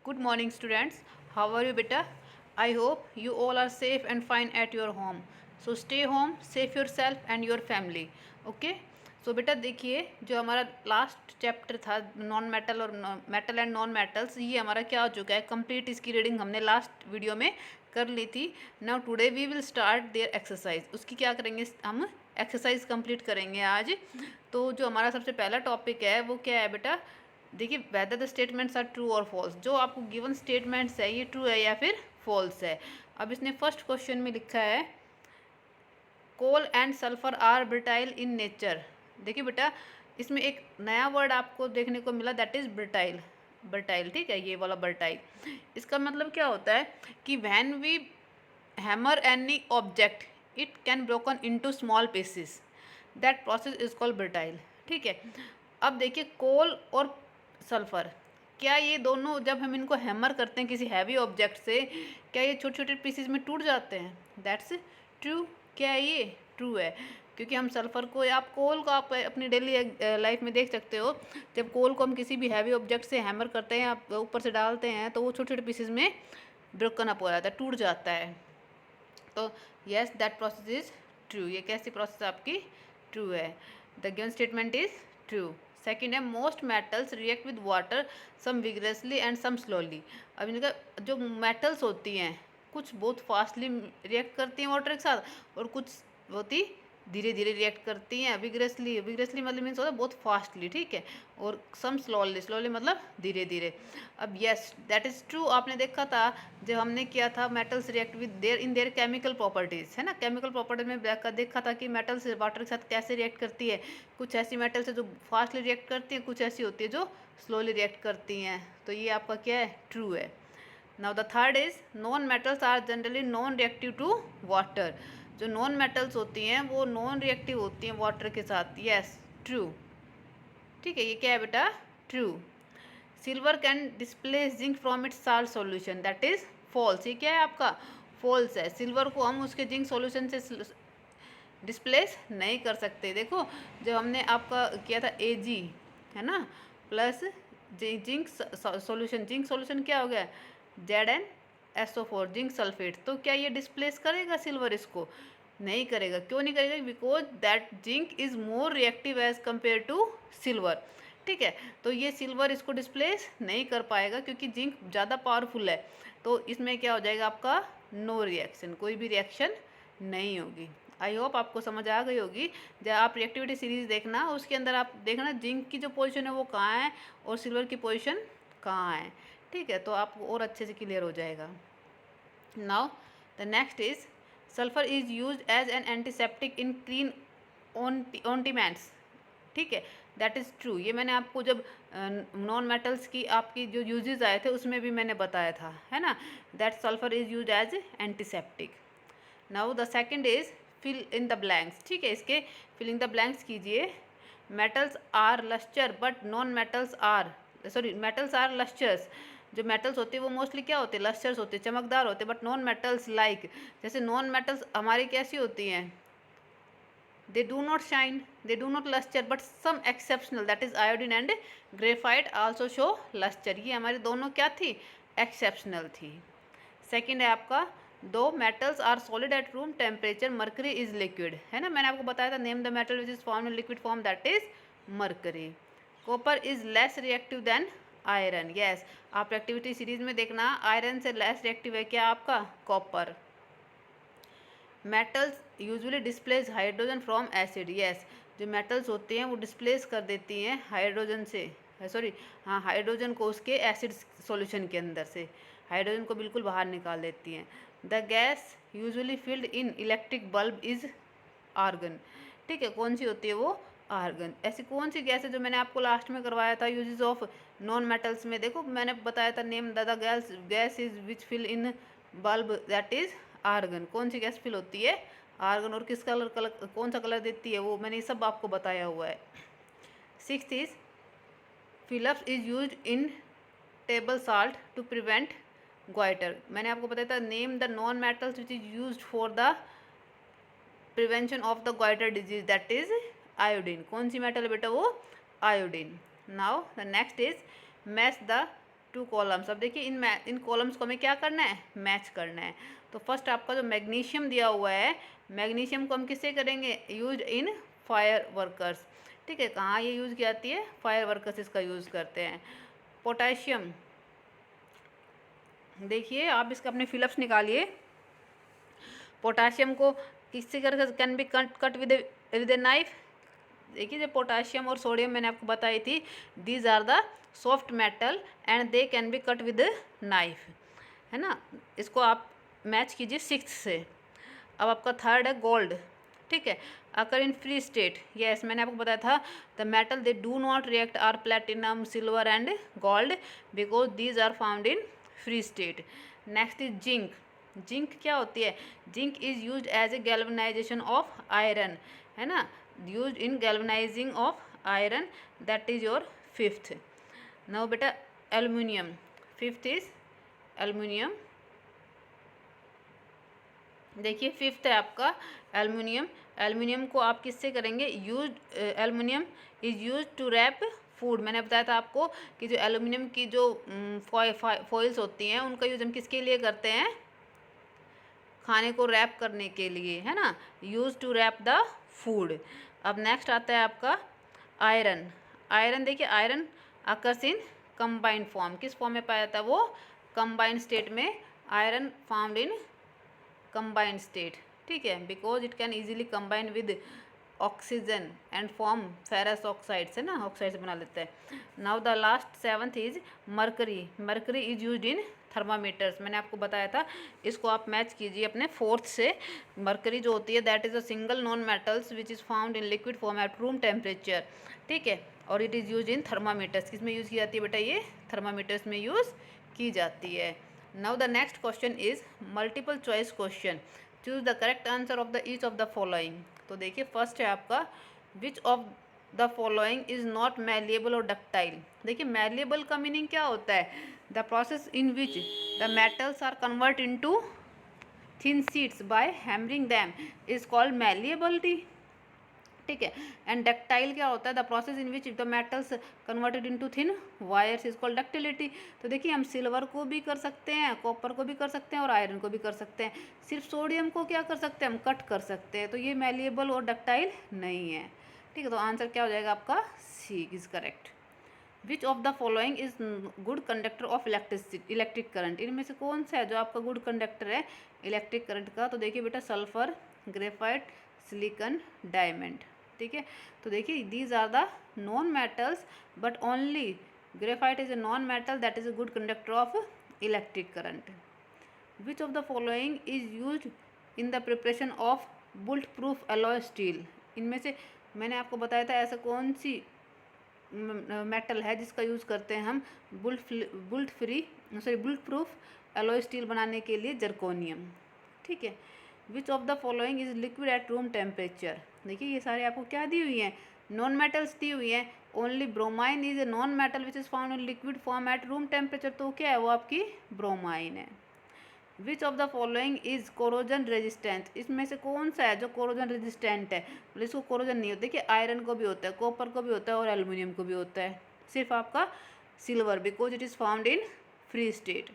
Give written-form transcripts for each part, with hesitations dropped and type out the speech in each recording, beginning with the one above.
Good morning, students. How are you, beta? I hope you all are safe and fine at your home. So stay home, save yourself and your family. Okay? सो बेटा देखिए, जो हमारा last chapter था non metal और metal and non metals, ये हमारा क्या हो चुका है कंप्लीट। इसकी रीडिंग हमने लास्ट वीडियो में कर ली थी। Now today we will start their exercise. उसकी क्या करेंगे, हम एक्सरसाइज कंप्लीट करेंगे आज। तो जो हमारा सबसे पहला टॉपिक है वो क्या है बेटा, देखिए whether the statements are true और फॉल्स। जो आपको गिवन स्टेटमेंट्स है ये ट्रू है या फिर फॉल्स है। अब इसने फर्स्ट क्वेश्चन में लिखा है coal and sulphur are brittle in nature. देखिए बेटा, इसमें एक नया वर्ड आपको देखने को मिला, दैट इज ब्रिटाइल। ब्रिटाइल, ठीक है, ये वाला ब्रिटाइल। इसका मतलब क्या होता है कि when we hammer any object it can broken into small pieces, that process is called brittle. ठीक है। अब देखिए कोल और सल्फर, क्या ये दोनों जब हम इनको हैमर करते हैं किसी हैवी ऑब्जेक्ट से, क्या ये छोटे छोटे पीसेस में टूट जाते हैं? That's true. क्या है ये? ट्रू है। क्योंकि हम सल्फर को या आप कोल को आप अपनी डेली लाइफ में देख सकते हो, जब कोल को हम किसी भी हैवी ऑब्जेक्ट से हैमर करते हैं, आप ऊपर से डालते हैं, तो वो छोटे छोटे पीसेस में ब्रोकन अप हो जाता है, टूट जाता है। तो yes, that process is true. ये कैसी प्रोसेस आपकी ट्रू है? The given statement is true. Second है most metals react with water, some vigorously and some slowly. अब इनका जो मेटल्स होती हैं कुछ बहुत फास्टली रिएक्ट करती हैं वाटर के साथ, और कुछ बहुत ही धीरे धीरे रिएक्ट करती हैं विग्रेसली। विग्रेसली मतलब मीन्स होता है बहुत फास्टली, ठीक है, और सम स्लोली। स्लोली मतलब धीरे धीरे। अब यस, दैट इज़ ट्रू। आपने देखा था जब हमने किया था metals react with their in their chemical properties, है ना। केमिकल प्रॉपर्टीज में देखा था कि मेटल्स वाटर के साथ कैसे रिएक्ट करती है। कुछ ऐसी मेटल्स है जो फास्टली रिएक्ट करती हैं, कुछ ऐसी होती है जो स्लोली रिएक्ट करती हैं। तो ये आपका क्या है? ट्रू है। Now the third is non metals are generally non reactive to water. जो नॉन मेटल्स होती हैं वो नॉन रिएक्टिव होती हैं वाटर के साथ। Yes, true. ठीक है, ये क्या है बेटा? True. Silver can displace zinc from its salt solution, that is false. ये क्या है आपका? फॉल्स है। सिल्वर को हम उसके जिंक सॉल्यूशन से डिस्प्लेस नहीं कर सकते। देखो, जब हमने आपका किया था एजी, है ना, plus zinc solution, zinc solution क्या हो गया? ZnSO4, zinc sulphate. तो क्या ये डिस्प्लेस करेगा सिल्वर? इसको नहीं करेगा। क्यों नहीं करेगा? Because that zinc is more reactive as compare to silver. ठीक है, तो ये सिल्वर इसको डिस्प्लेस नहीं कर पाएगा क्योंकि जिंक ज़्यादा पावरफुल है। तो इसमें क्या हो जाएगा आपका? नो रिएक्शन, कोई भी रिएक्शन नहीं होगी। आई होप आपको समझ आ गई होगी। जब आप रिएक्टिविटी सीरीज देखना, उसके अंदर आप देखना जिंक की जो पोजीशन है वो कहाँ है और सिल्वर की पोजीशन कहाँ है। ठीक है, तो आपको और अच्छे से क्लियर हो जाएगा। Now the next is sulphur is use as an antiseptic in clean ointments. ठीक है, दैट इज़ ट्रू। ये मैंने आपको जब नॉन मेटल्स की आपकी जो यूजेस आए थे उसमें भी मैंने बताया था, है ना, that sulphur is use as antiseptic. Now the second is fill in the blanks. ठीक है, इसके फिलिंग द ब्लैंक्स कीजिए। Metals are lustre but non metals are, sorry, metals are lustres. जो मेटल्स होते हैं वो मोस्टली क्या होते हैं? लस्टर्स होते हैं, चमकदार होते हैं। बट नॉन मेटल्स लाइक, जैसे नॉन मेटल्स हमारी कैसी होती हैं? they do not shine, they do not luster, but some exceptional, that is iodine and graphite also show luster। ये हमारी दोनों क्या थी? एक्सेप्शनल थी। सेकंड है आपका दो metals are solid at room temperature, mercury is liquid, है ना। मैंने आपको बताया था name the metal which is form in liquid form, that is mercury. Copper is less reactive than iron. Yes, आप रिएक्टिविटी सीरीज में देखना, आयरन से लेस रिएक्टिव है क्या आपका? Copper. Metals usually displace hydrogen from acid. Yes, जो metals होते हैं वो डिस्प्लेस कर देती हैं हाइड्रोजन से, सॉरी हाँ, हाइड्रोजन को उसके एसिड सॉल्यूशन के अंदर से हाइड्रोजन को बिल्कुल बाहर निकाल देती हैं। The gas usually filled in electric bulb is argon. ठीक है, कौन सी होती है वो? आर्गन। ऐसी कौन सी गैस है जो मैंने आपको लास्ट में करवाया था यूजेस ऑफ नॉन मेटल्स में? देखो मैंने बताया था name the gas is which fill in bulb, that is argon. कौन सी गैस फिल होती है? आर्गन। और किस कलर कौन सा कलर देती है वो मैंने ये सब आपको बताया हुआ है। Sixth is fill ups is use in table salt to prevent goitre. मैंने आपको बताया था name the non metals which is use for the prevention of the goitre disease, that is iodine. कौन सी मेटल है बेटा? वो iodine. Now the next is match the 2 columns. अब देखिए इन कॉलम्स को हमें क्या करना है, मैच करना है। तो फर्स्ट आपका जो मैग्नीशियम दिया हुआ है, मैग्नीशियम को हम किससे करेंगे, यूज इन फायर वर्कर्स। ठीक है, कहाँ ये यूज़ की जाती है, फायर वर्कर्स इसका यूज़ करते हैं। पोटेशियम, देखिए आप इसका अपने फिलअप्स निकालिए। पोटाशियम को किससे कर can be cut with a knife. देखिए जो पोटाशियम और सोडियम मैंने आपको बताई थी, these are the soft metal and they can be cut with knife, है ना। इसको आप मैच कीजिए 6 से। अब आपका थर्ड है गोल्ड। ठीक है, अगर इन फ्री स्टेट, यस मैंने आपको बताया था the metal they do not react are platinum, silver and gold because these are found in free state. Next is zinc. Zinc क्या होती है, zinc is use as a galvanization of iron, है ना, use in galvanizing of iron, that is your fifth. Now बेटा aluminium, fifth is aluminium. देखिए fifth है आपका aluminium. Aluminium को आप किससे करेंगे, use aluminium is use to rap food. मैंने बताया था आपको कि जो एल्युमिनियम की जो फॉइल्स होती हैं उनका यूज हम किसके लिए करते हैं, खाने को रैप करने के लिए, है ना, use to wrap the food. अब नेक्स्ट आता है आपका आयरन। आयरन देखिए iron occurs in combined form, किस फॉर्म में पाया जाता है वो, कंबाइंड स्टेट में iron found in combined state. ठीक है, because it can easily combine with oxygen and form ferrous oxides, है ना, ऑक्साइड्स बना लेता है। Now the last seventh is mercury. Mercury is use in thermometers, मैंने आपको बताया था, इसको आप मैच कीजिए अपने फोर्थ से। मरकरी जो होती है that is a single non metals which is found in liquid form eight room temperature. ठीक है, और it is use in thermometers, किस में यूज़ की जाती है बेटा, ये थर्मामीटर्स में यूज़ की जाती है। Now the next question is multiple choice question, choose the correct answer of the each of the following. तो देखिए फर्स्ट है आपका which of the following is not malleable और डक्टाइल। देखिए मैलिएबल का मीनिंग क्या होता है, the process in which the metals are convert into thin sheets by hammering them is called malleability. ठीक है, एंड डक्टाइल क्या होता है, the process in which the metals converted into thin wires is called ductility. तो देखिए हम silver को भी कर सकते हैं, कॉपर को भी कर सकते हैं और आयरन को भी कर सकते हैं, सिर्फ सोडियम को क्या कर सकते हैं, हम कट कर सकते हैं, तो ये मैलिएबल और डक्टाइल नहीं है। ठीक है, तो आंसर क्या हो जाएगा आपका, C is correct. Which of the following is good conductor of electric current. इनमें से कौन सा है जो आपका गुड कंडक्टर है इलेक्ट्रिक करंट का, तो देखिए बेटा सल्फर, ग्रेफाइट, सिलिकॉन, डायमंड। ठीक है, तो देखिए these are the non metals but only graphite is a non metal that is a good conductor of electric current. Which of the following is use in the preparation of bullet proof alloy steel. इनमें से मैंने आपको बताया था ऐसा कौन सी metal है जिसका यूज़ करते हैं हम बुलेट प्रूफ एलॉय स्टील बनाने के लिए, जर्कोनियम। ठीक है, विच of the following is liquid at room temperature. देखिए ये सारे आपको क्या दी हुई हैं, नॉन मेटल्स दी हुई हैं। Only bromine is a non metal which is found in liquid form eight room temperature, तो क्या है वो आपकी ब्रोमाइन है। विच of the following is corrosion resistant. इसमें से कौन सा है जो कोरोजन रेजिस्टेंट है, बोले इसको कोरोजन नहीं होता। देखिए आयरन को भी होता है, कॉपर को भी होता है और एल्युमिनियम को भी होता है, सिर्फ आपका silver because it is found in free state.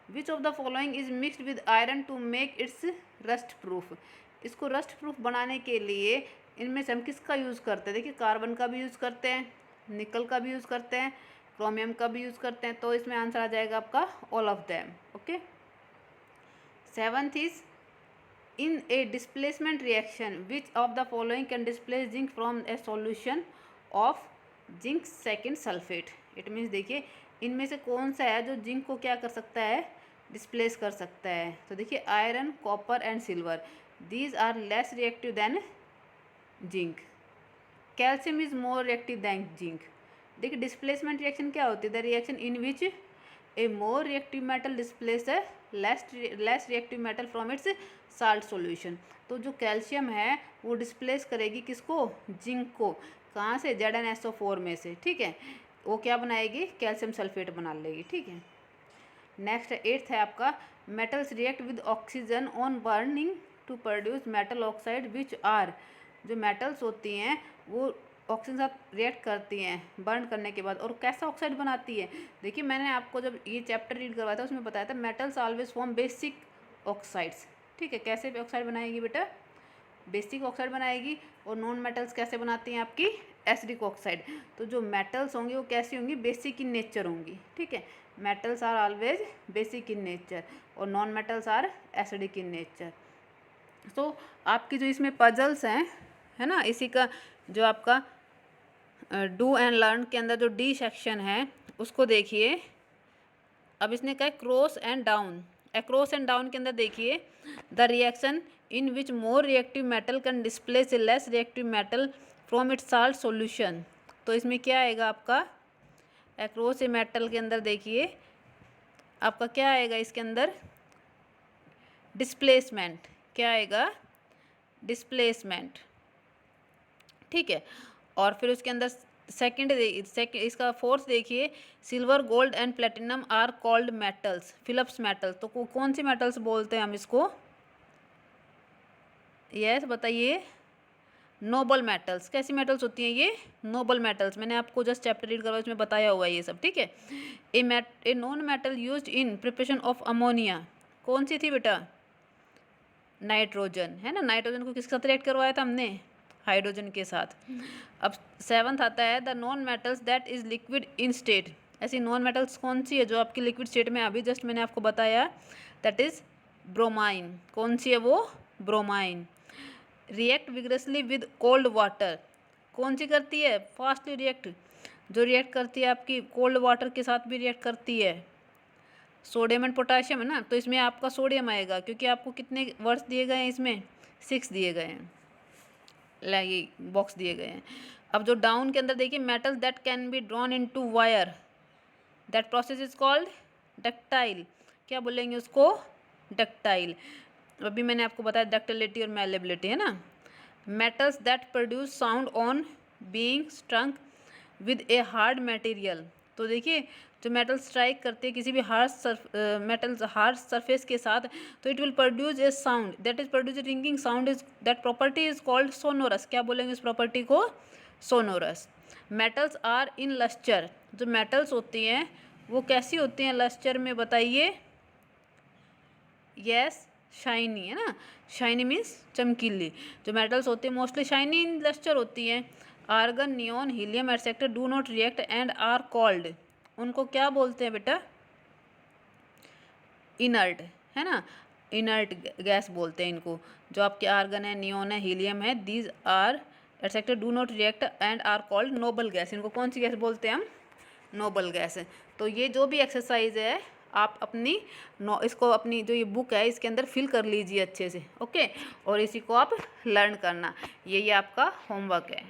Which of the following is mixed with iron to make its rust proof. इसको रस्ट प्रूफ बनाने के लिए इनमें से हम किसका यूज़ करते हैं, देखिए कार्बन का भी यूज़ करते हैं, निकल का भी यूज़ करते हैं, क्रोमियम का भी यूज़ करते हैं, तो इसमें आंसर आ जाएगा आपका all of them. Okay, seventh is in A displacement reaction which of the following can displace zinc from A solution of zinc second sulphate. It means देखिए इनमें से कौन सा है जो जिंक को क्या कर सकता है, डिस्प्लेस कर सकता है। तो देखिए iron, copper and silver, these are less reactive then zinc. Calcium is more reactive than zinc. देखिए डिस्प्लेसमेंट रिएक्शन क्या होती है, the reaction in which a more reactive metal displace है less reactive metal from its salt solution. तो जो calcium है वो displace करेगी किसको, जिंक को, कहाँ से, ZnSO4 में से। ठीक है, वो क्या बनाएगी, कैल्शियम सल्फेट बना लेगी। ठीक है, नेक्स्ट एट्थ है आपका metals react with oxygen on burning to produce metal oxide which are. जो मेटल्स होती हैं वो ऑक्सीजन के साथ रिएक्ट करती हैं बर्न करने के बाद, और कैसा ऑक्साइड बनाती है। देखिए मैंने आपको जब ये चैप्टर रीड करवाया था उसमें बताया था metals always form basic oxides. ठीक है, कैसे ऑक्साइड बनाएगी बेटा, बेसिक ऑक्साइड बनाएगी। और नॉन मेटल्स कैसे बनाती हैं आपकी, एसिडिक ऑक्साइड। तो जो मेटल्स होंगी वो कैसी होंगी, बेसिक इन नेचर होंगी। ठीक है, metals are always basic in nature और non metals are acidic in nature. तो आपकी जो इसमें पजल्स हैं, है ना, इसी का जो आपका डू एंड लर्न के अंदर जो डी सेक्शन है उसको देखिए। अब इसने कहा cross and down. Across and down के अंदर देखिए the reaction in which more reactive metal can displace A less reactive metal from its salt solution. तो इसमें क्या आएगा आपका, अक्रॉस ए मेटल के अंदर देखिए आपका क्या आएगा, इसके अंदर डिस्प्लेसमेंट। क्या आएगा, डिस्प्लेसमेंट। ठीक है, और फिर उसके अंदर सेकंड इसका फोर्थ देखिए, silver gold and platinum are called metals, fill ups metal. तो कौन सी मेटल्स बोलते हैं हम इसको, यस बताइए, नोबल मेटल्स। कैसी मेटल्स होती हैं ये, नोबल मेटल्स। मैंने आपको जस्ट चैप्टर रीड करवाया उसमें बताया हुआ है ये सब। ठीक है, ए non metal used in preparation of ammonia, कौन सी थी बेटा, नाइट्रोजन, है ना। नाइट्रोजन को किसके साथ रिएक्ट करवाया था हमने, हाइड्रोजन के साथ। अब सेवन्थ आता है the non metals that is liquid in state. ऐसी नॉन मेटल्स कौन सी है जो आपकी लिक्विड स्टेट में, अभी जस्ट मैंने आपको बताया, दैट इज ब्रोमाइन। कौन सी है वो, bromine. React vigorously with cold water, कौन सी करती है, फास्टली रिएक्ट, जो रिएक्ट करती है आपकी कोल्ड वाटर के साथ भी रिएक्ट करती है। सोडियम एंड पोटाशियम है ना, तो इसमें आपका सोडियम आएगा क्योंकि आपको कितने वर्ड्स दिए गए हैं, इसमें 6 दिए गए हैं, ये बॉक्स दिए गए हैं। अब जो डाउन के अंदर देखिए, metals that can be drawn into wire, that process is called ductile. क्या बोलेंगे उसको, डक्टाइल। अभी मैंने आपको बताया डक्टिलिटी और मैलेबिलिटी, है ना। Metals that produce sound on being स्ट्रंक with a hard material. तो देखिए जो मेटल स्ट्राइक करते हैं किसी भी हार्ड सरफेस के साथ, तो it will produce a sound, that is produce a ringing sound, is that property is called sonorous. क्या बोलेंगे इस प्रॉपर्टी को, sonorous. Metals are in lustre, जो मेटल्स होती हैं वो कैसी होती हैं लस्टर में, बताइए, यस शाइनी, है ना। शाइनी मीन्स चमकीली। जो मेटल्स होती हैं मोस्टली शाइनी इन लस्टर होती हैं। Argon, neon, helium etcetera do not react and are called, उनको क्या बोलते हैं बेटा, इनर्ट, है ना। इनर्ट गैस बोलते हैं इनको। जो आपके आर्गन है, नियॉन है, हीलियम है, these are etcetera do not react and are called noble gas. इनको कौन सी गैस बोलते हैं हम, नोबल गैस है। तो ये जो भी एक्सरसाइज है आप अपनी इसको अपनी जो ये बुक है इसके अंदर फिल कर लीजिए अच्छे से, ओके। और इसी को आप लर्न करना, ये आपका होमवर्क है।